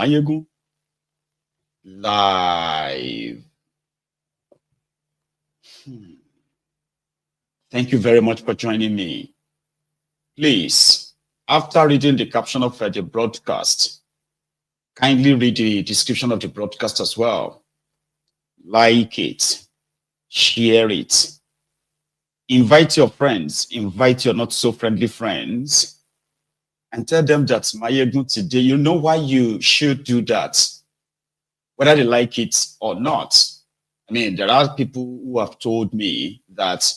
Mayegun live. Thank you very much for joining me. Please, after reading the caption of the broadcast, kindly read the description of the broadcast as well. Like it, share it, invite your friends, invite your not so friendly friends, and tell them that Mayegun today, you know why you should do that, whether they like it or not. I mean, there are people who have told me that,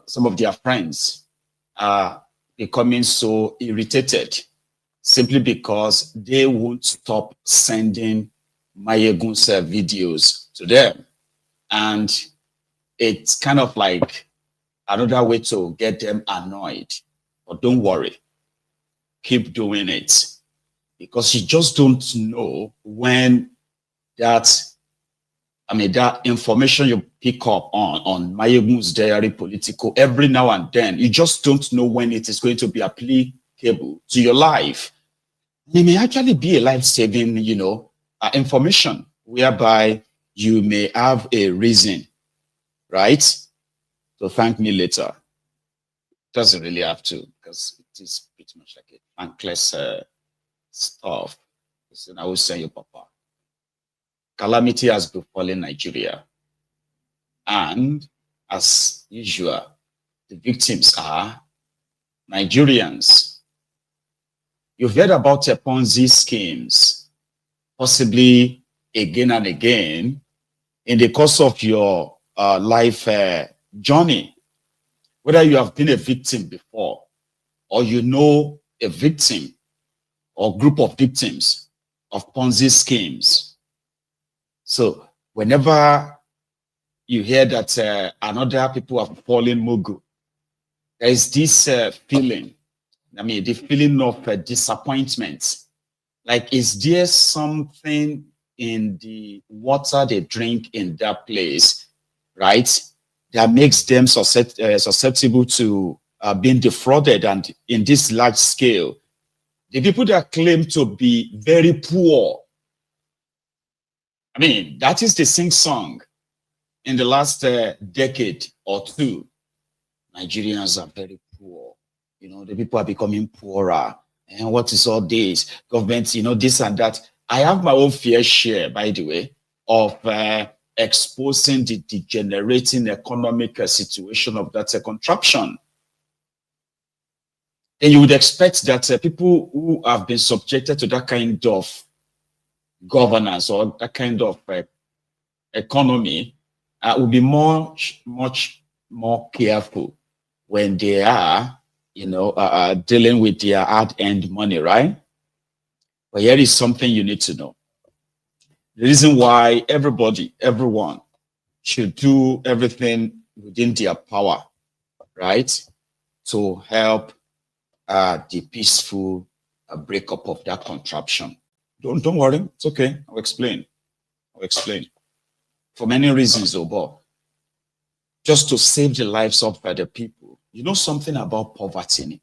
some of their friends are becoming so irritated simply because they won't stop sending Mayegun's videos to them. And it's kind of like another way to get them annoyed. But don't worry, keep doing it, because you just don't know when that information you pick up on Mayegun's diary political every now and then, you just don't know when it is going to be applicable to your life. It may actually be a life-saving, information whereby you may have a reason, right, to thank me later. Doesn't really have to, because it is pretty much like a thankless stuff. Listen, I will send you, Papa. Calamity has befallen Nigeria. And as usual, the victims are Nigerians. You've heard about Ponzi schemes, possibly again and again in the course of your life journey. Whether you have been a victim before, or you know a victim or group of victims of Ponzi schemes. So whenever you hear that another people have fallen mogul, there is this feeling, the feeling of disappointment. Like, is there something in the water they drink in that place, right, that makes them susceptible to being defrauded? And in this large scale, the people that claim to be very poor, that is the sing song in the last decade or two. Nigerians are very poor. The people are becoming poorer. And what is all this? Government, this and that. I have my own fair share, by the way, of exposing the degenerating economic situation of that contraption. And you would expect that people who have been subjected to that kind of governance or that kind of economy will be much more careful when they are, dealing with their hard-earned money, right? But here is something you need to know. The reason why everyone should do everything within their power, right, to help the peaceful breakup of that contraption. Don't worry, it's okay. I'll explain. For many reasons, but just to save the lives of the people. You know something about poverty?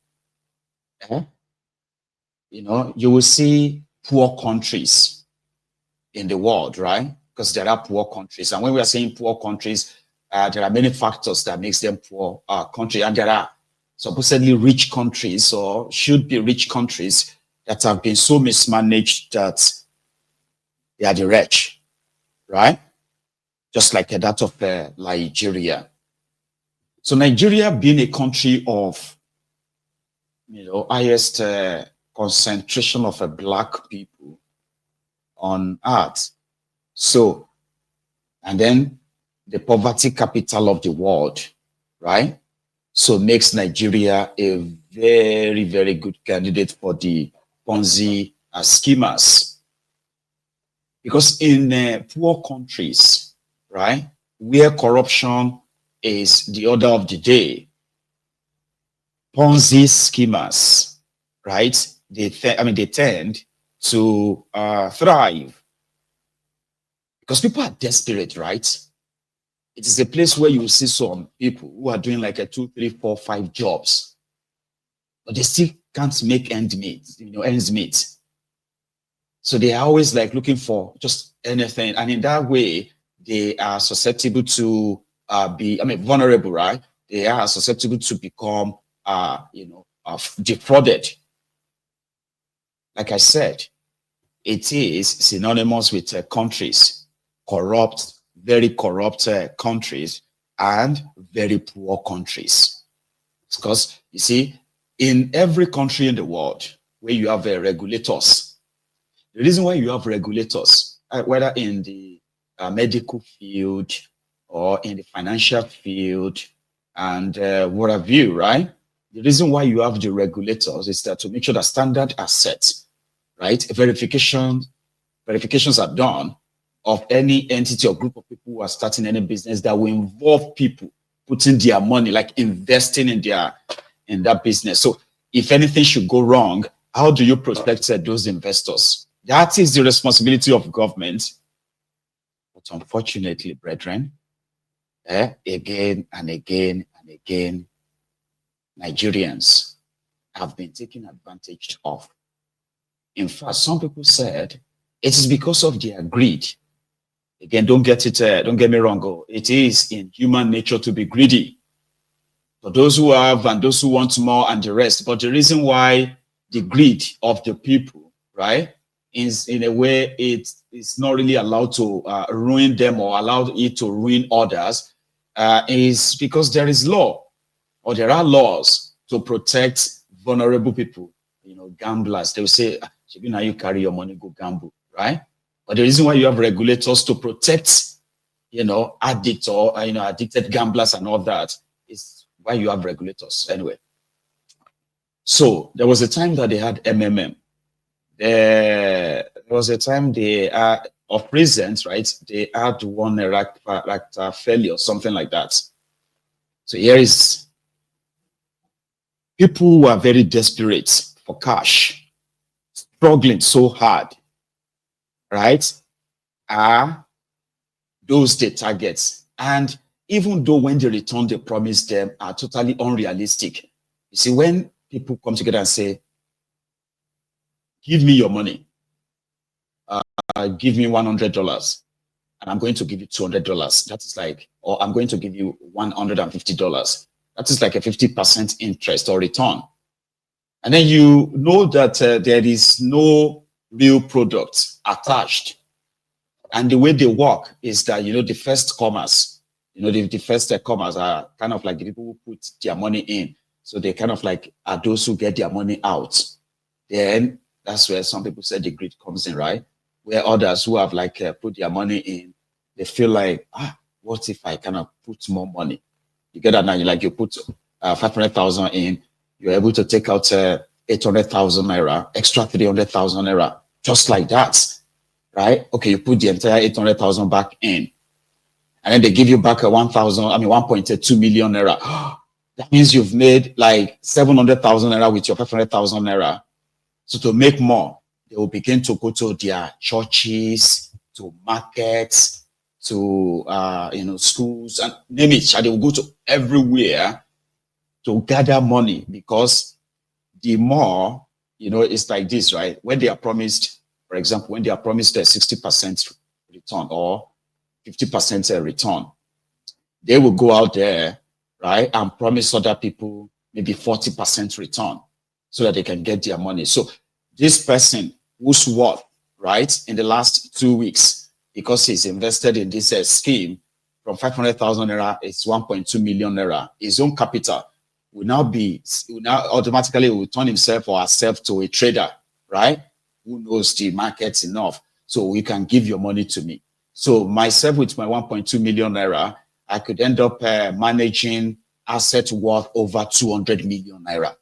You will see poor countries in the world, right? Because there are poor countries. And when we are saying poor countries, there are many factors that makes them poor country. And there are supposedly rich countries, or should be rich countries, that have been so mismanaged that they are the rich, right? Just like that of Nigeria. So Nigeria being a country of, highest concentration of black people on earth. So, and then the poverty capital of the world, right? So makes Nigeria a very, very good candidate for the Ponzi schemers. Because in poor countries, right, where corruption is the order of the day, Ponzi schemers, right, they tend to thrive. Because people are desperate, right? It is a place where you see some people who are doing like 2, 3, 4, 5 jobs, but they still can't make ends meet. So they are always like looking for just anything. And in that way, they are susceptible to vulnerable, right? They are susceptible to become, defrauded. Like I said, it is synonymous with countries, corrupt, very corrupt countries, and very poor countries. Because you see, in every country in the world where you have regulators, the reason why you have regulators, whether in the medical field or in the financial field and what have you, right? The reason why you have the regulators is that to make sure that standards are set, right? Verifications are done of any entity or group of people who are starting any business that will involve people putting their money, like investing in that business. So if anything should go wrong, how do you protect those investors? That is the responsibility of government. But unfortunately, brethren, again and again and again, Nigerians have been taken advantage of. In fact, some people said it is because of their greed. Again, don't get me wrong. It is in human nature to be greedy. For those who have and those who want more and the rest. But the reason why the greed of the people, right, is in a way it is not really allowed to ruin them or allow it to ruin others, is because there is law, or there are laws to protect vulnerable people. You know, gamblers, they will say, now you carry your money, go gamble, right? But the reason why you have regulators to protect, addicts or, addicted gamblers and all that is why you have regulators anyway. So there was a time that they had MMM. There was a time they of recent, right? They had one character failure, something like that. So here is people who are very desperate for cash, struggling so hard, right? Are those the targets. And even though when the return they promise them are totally unrealistic, you see, when people come together and say, give me your money, give me $100, and I'm going to give you $200. That is like, or I'm going to give you $150. That is like a 50% interest or return. And then you know that there is no real product attached. And the way they work is that, the first comers, the first comers are kind of like the people who put their money in. So they kind of like are those who get their money out. Then that's where some people say the greed comes in, right? Where others who have like put their money in, they feel like, what if I kind of put more money? You get that now? You put 500,000 in, you're able to take out 800,000 naira, extra 300,000 naira, just like that, right? Okay, you put the entire 800,000 back in, and then they give you back a 1.2 million naira. That means you've made like 700,000 naira with your 500,000 naira. So to make more, they will begin to go to their churches, to markets, to schools, and name it. They will go to everywhere to gather money, because the more, it's like this, right? When they are promised, for example, when they are promised a 60% return or 50% return, they will go out there, right, and promise other people maybe 40% return so that they can get their money. So this person whose worth, right, in the last 2 weeks, because he's invested in this scheme from 500,000 naira, it's 1.2 million naira, his own capital will now automatically will turn himself or herself to a trader, right, who knows the markets enough. So you can give your money to me. So myself with my 1.2 million naira, I could end up managing asset worth over 200 million naira.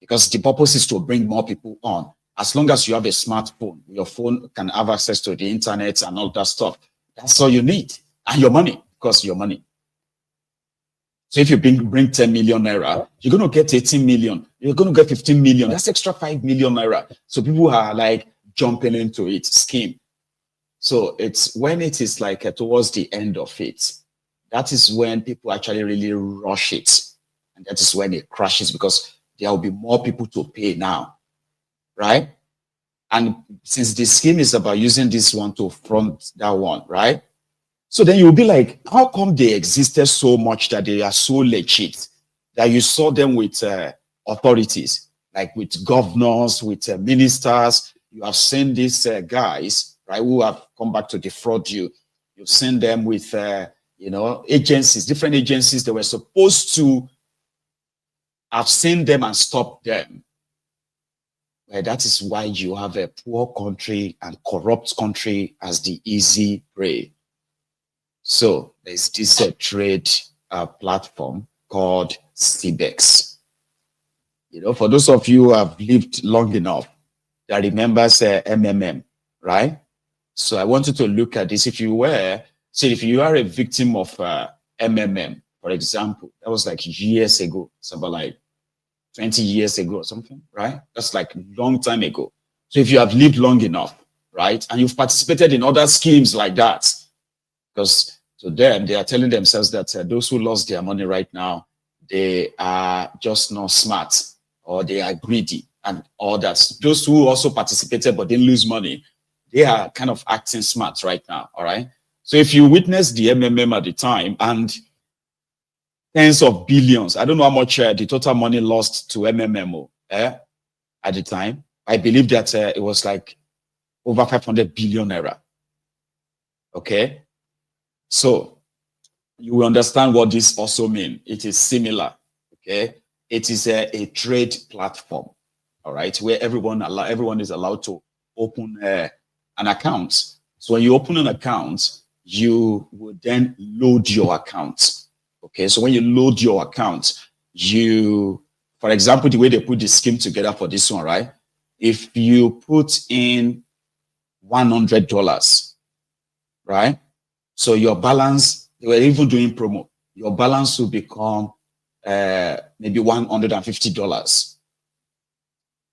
Because the purpose is to bring more people on. As long as you have a smartphone, your phone can have access to the internet and all that stuff. That's all you need. And your money, because your money. So if you bring 10 million naira, you're going to get 18 million. You're going to get 15 million. That's extra 5 million naira. So people are like jumping into it, scheme. So it's when it is like towards the end of it, that is when people actually really rush it. And that is when it crashes, because there will be more people to pay now, right? And since the scheme is about using this one to front that one, right? So then you'll be like, how come they existed so much that they are so legit that you saw them with authorities, like with governors, with ministers? You have seen these guys, right, who have come back to defraud you. You've seen them with, agencies, different agencies that were supposed to have seen them and stopped them. Well, that is why you have a poor country and corrupt country as the easy prey. So there's this trade platform called CBEX. For those of you who have lived long enough that remembers MMM, right? So I want you to look at this. If you are a victim of MMM, for example, that was like years ago, something like 20 years ago or something, right? That's like a long time ago. So if you have lived long enough, right, and you've participated in other schemes like that, because to them, they are telling themselves that those who lost their money right now, they are just not smart or they are greedy and all that. Those who also participated but didn't lose money, they are kind of acting smart right now, all right? So if you witnessed the MMM at the time and tens of billions, I don't know how much the total money lost to MMM at the time. I believe that it was like over 500 billion naira. Okay? So you will understand what this also means. It is similar, okay? It is a trade platform, all right, where everyone is allowed to open an account. So when you open an account, you will then load your account, okay? So when you load your account, for example, the way they put the scheme together for this one, right? If you put in $100, right? So your balance, they were even doing promo. Your balance will become maybe $150.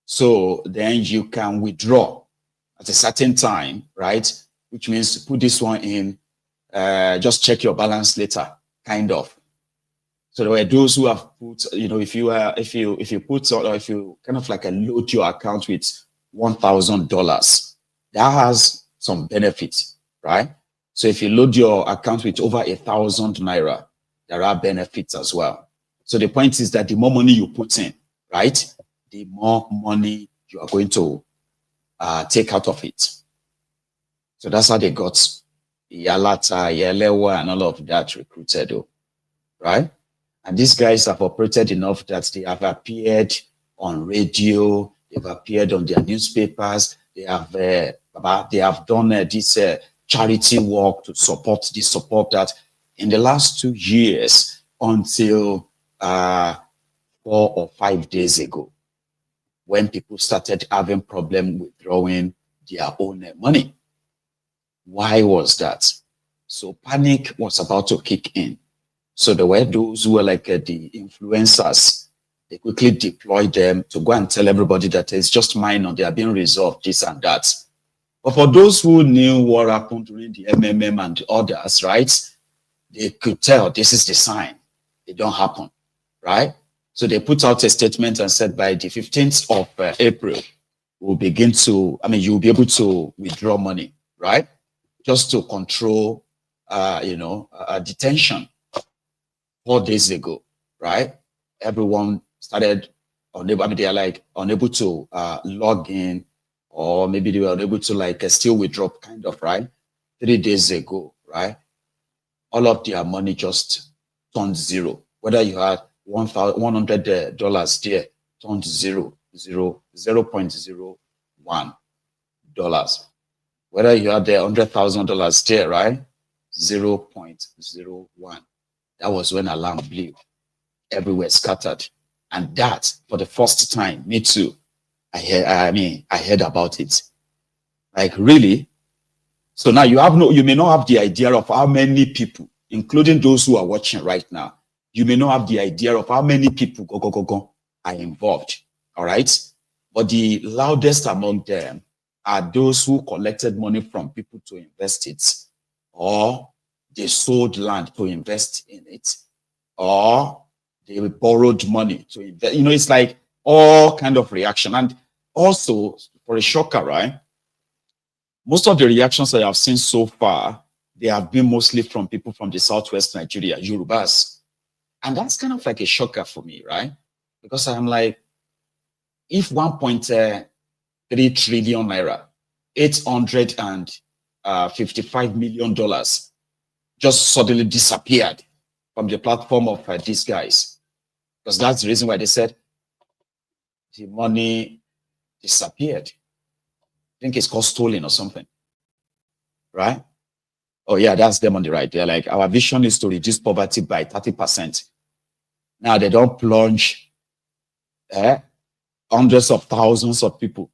So then you can withdraw at a certain time, right? Which means put this one in, just check your balance later, kind of. So there were those who have put, if you put, or if you kind of like load your account with $1,000, that has some benefits, right? So if you load your account with over 1,000 naira, there are benefits as well. So the point is that the more money you put in, right, the more money you are going to take out of it. So that's how they got Yalata, Yelewa, and all of that recruited, right? And these guys have operated enough that they have appeared on radio, they've appeared on their newspapers, they have done this charity work to support that. In the last 2 years, until 4 or 5 days ago, when people started having problem withdrawing their own money. Why was that? So panic was about to kick in. So there were those who were like the influencers. They quickly deployed them to go and tell everybody that it's just minor, they are being resolved, this and that. But for those who knew what happened during the MMM and others, right, they could tell this is the sign. It don't happen, right? So they put out a statement and said by the 15th of April, we'll begin to, you'll be able to withdraw money, right? Just to control, detention. 4 days ago, right? Everyone started unable, they are like unable to log in, or maybe they were unable to still withdraw, kind of, right? 3 days ago, right? All of their money just turned zero. Whether you had $100 there, turned 0.01 dollars. Whether you had $100,000 there, right? 0.01. That was when alarm blew. Everywhere scattered. And that, for the first time, me too, I heard about it. Like, really? So now you may not have the idea of how many people, including those who are watching right now, you may not have the idea of how many people are involved. All right? But the loudest among them are those who collected money from people to invest it, or they sold land to invest in it, or they borrowed money to invest. It's like all kind of reaction. And also, for a shocker, right? Most of the reactions I have seen so far, they have been mostly from people from the southwest Nigeria, Yorubas. And that's kind of like a shocker for me, right? Because I'm like, if 1.3 trillion naira, $855 million just suddenly disappeared from the platform of these guys, because that's the reason why they said the money disappeared. I think it's called stolen or something, right? Oh yeah, that's them on the right. They're like, our vision is to reduce poverty by 30%. Now they don't plunge hundreds of thousands of people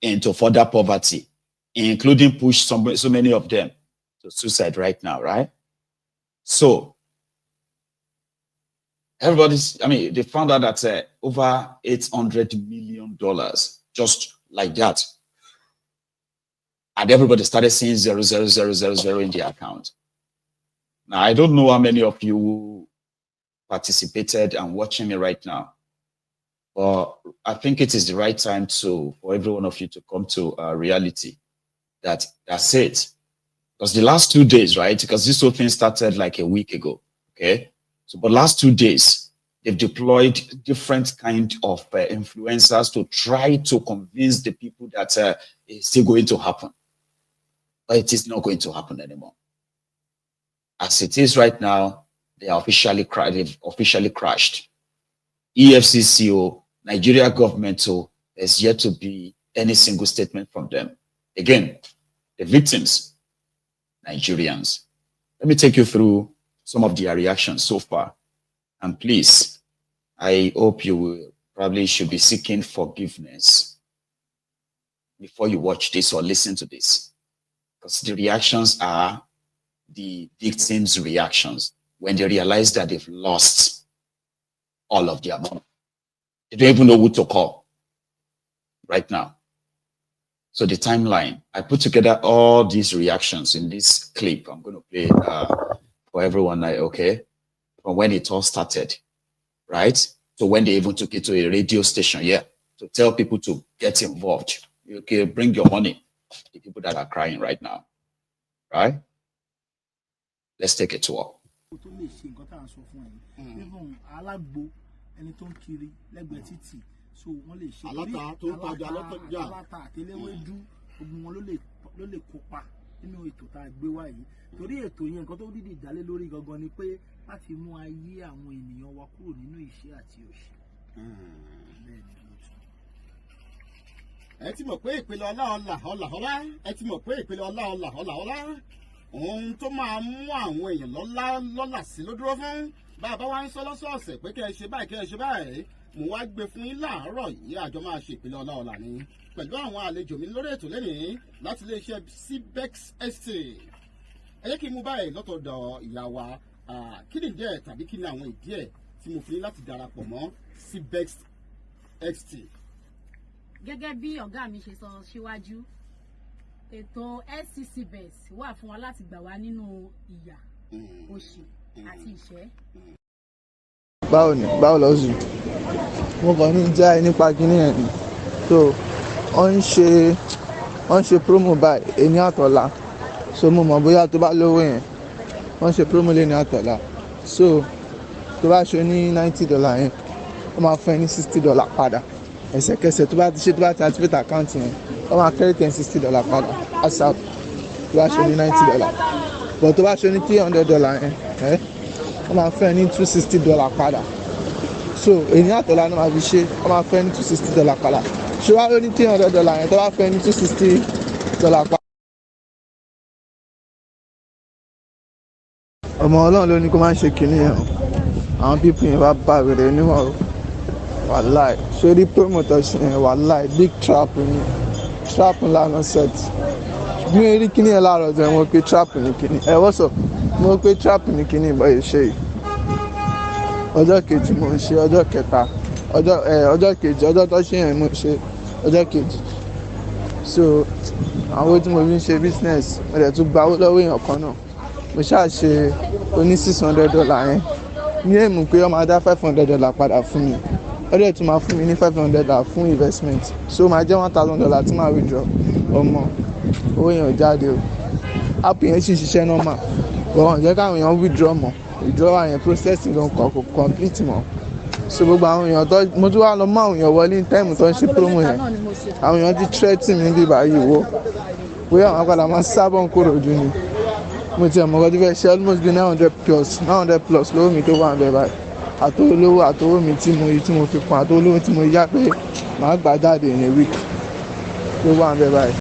into further poverty, including push so many of them to suicide right now, right? So they found out that over $800 million just like that. And everybody started seeing 00000 in their account. Now, I don't know how many of you participated and watching me right now, but I think it is the right time for every one of you to come to reality. That's it. Because the last 2 days, right? Because this whole thing started like a week ago, okay? So, but last 2 days, they've deployed different kind of influencers to try to convince the people that it's still going to happen. But it is not going to happen anymore. As it is right now, they've officially crashed. EFCC, Nigeria government, there's yet to be any single statement from them. Again, the victims, Nigerians. Let me take you through some of their reactions so far. And please, I hope you should be seeking forgiveness before you watch this or listen to this. Because the reactions are the victims' reactions when they realize that they've lost all of their money. They don't even know who to call right now. So the timeline, I put together all these reactions in this clip. I'm going to play for everyone, okay? From when it all started, right? So when they even took it to a radio station, to tell people to get involved. Okay, bring your money. The people that are crying right now, right? Let's take a tour. So wọ́n lè ṣe aláta tó ń tajà lọ́tọ̀jà aláta àtẹlẹ́wẹ́dú gbogbo wọn ló lè kópa nínú ètò tá a gbé wá yìí torí ètò yẹn nǹkan tó dídì ìdálé lórí gangan ni pé láti mú ayé àwọn ènìyàn wa kúrò nínú ìṣẹ́ àti òṣì. Ẹ ti mọ̀ pé ìpele ọlá ẹ ti mọ̀ pé ìpele ọlá ohun tó máa mú àwọn èèyàn lọ́lá sí ló dúró fún bàbá wa ń sọ lọ́sọ̀ọ̀sẹ̀ pé kẹ́ ẹ ṣe báyìí mo wá gbé fún yín láàárọ̀ yìí àjọ máa ṣe ìpele ọlá ni pẹ̀lú àwọn àlejò mi lórí ètò lẹ́nìí láti iléeṣẹ́ CBEX estate. Ẹ jẹ́ kí n mú báyìí lọ́tọ̀ọ̀dọ̀ ìyá wa kí ni ìdí ẹ̀ tàbí kí ni àwọn ìdí ẹ̀ tí mo fi ní láti darapọ̀ mọ́ CBEX estate. Gẹ́gẹ́ bí ọ̀gá mi ṣe sọ síwájú, ètò CBEX wà fún wa láti gbà wá nínú ìyà, òṣì àti ìṣẹ́. Báwo lọ sùn mo kàn ní já ẹ nípa kíní ẹ̀ ni so wọ́n ń ṣe promo báyìí ẹni àtọ̀la so mo mọ̀ bóyá tó bá lówó yẹn wọ́n ṣe promo lé ní àtọ̀la so tó bá ṣe ní $90 yẹn wọ́n máa fún ẹ ní $60 padà ẹsẹ̀kẹsẹ̀ tó bá ti activate account yẹn wọ́n máa credit ẹ $60 padà asap tó bá ṣe ní $90 but tó bá ṣe ní $300 yẹn wọ́n máa fẹ́ ní $260 padà so èyí àtọ̀lá náà máa fi ṣe wọ́n máa fẹ́ ní $260 padà ṣé wàá ló ní $300 yẹn tó bá fẹ́ ní $260 padà. ọmọ ọlọ́run ló ní kó máa ń ṣe kínní yẹn àwọn pípín yẹn bá bá wèrè níwọ̀n o wàláì sórí promoter ṣe yẹn wàláì big trap ńlá náà set bí wọ́n rí kínní yẹn láàárọ̀ jẹ́ wọ́n pé trap ní kínní wọ́sọ̀ mo pé trap ní kíní ìbọn yìí ṣe yìí ọjọ́ kejì mo ń ṣe ọjọ́ kẹta ọjọ́ kejì ọjọ́ tó ṣe yẹn mo ṣe ọjọ́ kejì so àwọn owó tí mo fi ń ṣe business mo dẹ̀ tún gba owó lọ́wọ́ èèyàn kan náà mo ṣáà ṣe oní $600 yẹn ní èmù pé ó máa dá $500 padà fún mi ó dẹ̀ tún máa fún mi ní $500 fún investment, so máa jẹ́ $1,000 tí máa withdraw. Ọmọ owó yẹn ò jáde o, app yẹn sì ṣiṣẹ́ normal, but wọ́n jẹ́ káwọn èèyàn withdraw mọ́, withdraw yẹn processing gan kò complete mọ́. So gbogbo àwọn èèyàn tó mo tún wá lọ mọ àwọn èèyàn wọlé ní time tó ń ṣe promo yẹn, àwọn èèyàn ti threaten mi bí báyìí wo bóyá àwọn padà máa sábọ̀ ń kóró ojú ni. Mo ti ẹ̀mọ́ ọdún fẹ́ ṣe almost be 900 plus lówó mi tó wà ń bẹ báyìí, àtowó àtowó mi tí mo fi kún, àtowó tí mo yá pé màá gbà jáde in a week ló wà ń bẹ báyìí.